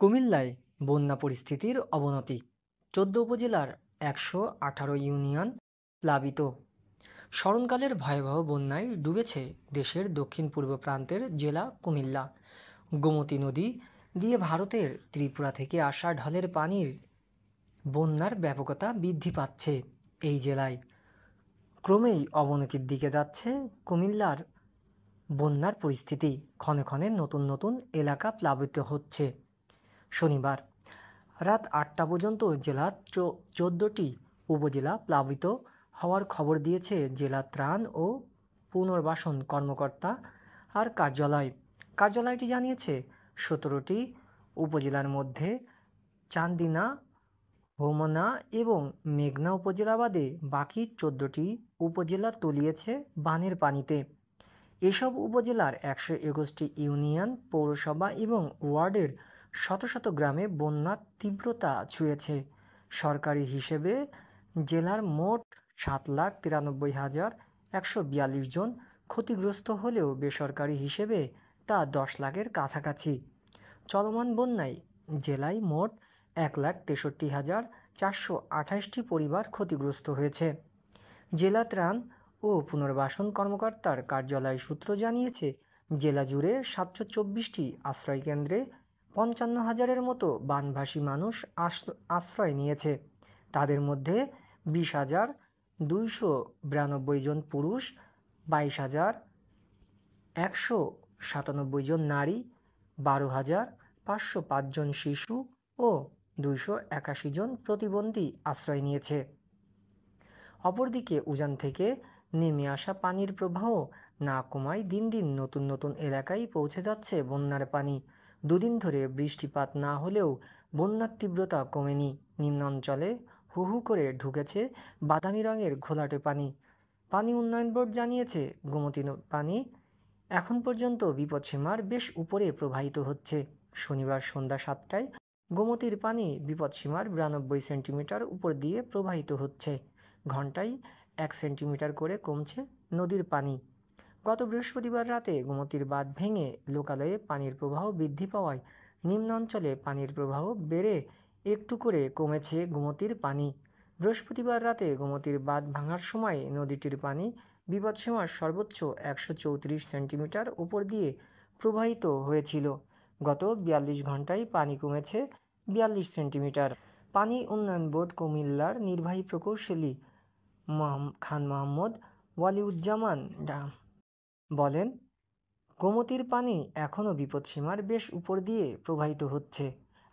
কুমিল্লায় বন্যা পরিস্থিতির অবনতি। ১৪ উপজেলার ১১৮ ইউনিয়ন প্লাবিত। স্মরণকালের ভয়াবহ বন্যায় ডুবেছে দেশের দক্ষিণ পূর্ব প্রান্তের জেলা কুমিল্লা। গোমতী নদী দিয়ে ভারতের ত্রিপুরা থেকে আসা ঢলের পানির বন্যার ব্যাপকতা বৃদ্ধি পাচ্ছে এই জেলায়। ক্রমেই অবনতির দিকে যাচ্ছে কুমিল্লার বন্যার পরিস্থিতি। ক্ষণে ক্ষণে নতুন নতুন এলাকা প্লাবিত হচ্ছে। শনিবার রাত ৮টা পর্যন্ত জেলার ১৪টি উপজেলা প্লাবিত হওয়ার খবর দিয়েছে জেলা ত্রাণ ও পুনর্বাসন কর্মকর্তা আর কার্যালয়টি জানিয়েছে ১৭টি উপজেলার মধ্যে চান্দিনা, হোমনা এবং মেঘনা উপজেলা বাদে বাকি ১৪টি উপজেলা তলিয়েছে বানের পানিতে। এসব উপজেলার ১২১টি ইউনিয়ন, পৌরসভা এবং ওয়ার্ডের শত শত গ্রামে বন্যার তীব্রতা ছুঁয়েছে। সরকারি হিসেবে জেলার মোট ৭,৯৩,১৪২ জন ক্ষতিগ্রস্ত হলেও বেসরকারি হিসেবে তা ১০ লাখের কাছাকাছি। চলমান বন্যায় জেলায় মোট ১,৬৩,৪২৮টি পরিবার ক্ষতিগ্রস্ত হয়েছে। জেলা ত্রাণ ও পুনর্বাসন কর্মকর্তার কার্যালয় সূত্র জানিয়েছে, জেলা জুড়ে ৭২৪টি আশ্রয়কেন্দ্রে ৫৫,০০০-এর মতো বানভাসী মানুষ আশ্রয় নিয়েছে। তাদের মধ্যে ২০,২৯২ জন পুরুষ, ২২,১৯৭ জন নারী, ১২,৫০৫ জন শিশু ও ২৮১ জন প্রতিবন্ধী আশ্রয় নিয়েছে। অপরদিকে উজান থেকে নেমে আসা পানির প্রবাহ না কমায় দিন দিন নতুন নতুন এলাকায় পৌঁছে যাচ্ছে বন্যার পানি। দুদিন ধরে বৃষ্টিপাত না হলেও বন্যার তীব্রতা কমেনি। নিম্নাঞ্চলে হু হু করে ঢুকেছে বাদামি রঙের ঘোলাটে পানি। পানি উন্নয়ন বোর্ড জানিয়েছে, গোমতী পানি এখন পর্যন্ত বিপদসীমার বেশ উপরে প্রবাহিত হচ্ছে। শনিবার সন্ধ্যা ৭টায় গোমতীর পানি বিপদসীমার ৯২ সেন্টিমিটার উপর দিয়ে প্রবাহিত হচ্ছে। ঘন্টায় ১ সেন্টিমিটার করে কমছে নদীর পানি। গত বৃহস্পতিবার রাতে গোমতীর বাঁধ ভেঙে লোকালয়ে পানির প্রবাহ বৃদ্ধি পাওয়ায় নিম্নাঞ্চলে পানির প্রবাহ বেড়ে একটু করে কমেছে গোমতীর পানি। বৃহস্পতিবার রাতে গোমতীর বাঁধ ভাঙার সময় নদীটির পানি বিপদসীমার সর্বোচ্চ ১৩৪ সেন্টিমিটার উপর দিয়ে প্রবাহিত হয়েছিল। গত ৪২ ঘন্টায় পানি কমেছে ৪২ সেন্টিমিটার। পানি উন্নয়ন বোর্ড কুমিল্লার নির্বাহী প্রকৌশলী খান মোহাম্মদ ওয়ালিউজ্জামান বলেন, গোমতীর পানি এখনও বিপদসীমার বেশ উপর দিয়ে প্রবাহিত হচ্ছে।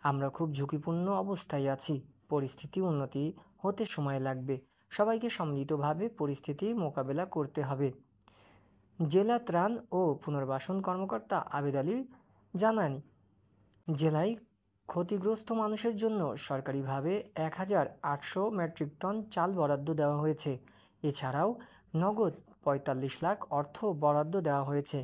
আমরা খুব ঝুঁকিপূর্ণ অবস্থায় আছি। পরিস্থিতি উন্নতি হতে সময় লাগবে। সবাইকে সম্মিলিতভাবে পরিস্থিতি মোকাবেলা করতে হবে। জেলা ত্রাণ ও পুনর্বাসন কর্মকর্তা আবেদ আলী জানান, জেলায় ক্ষতিগ্রস্ত মানুষের জন্য সরকারিভাবে ১,৮০০ মেট্রিক টন চাল বরাদ্দ দেওয়া হয়েছে। এছাড়াও নগদ ৪৫ লাখ অর্থ বরাদ্দ দেওয়া হয়েছে।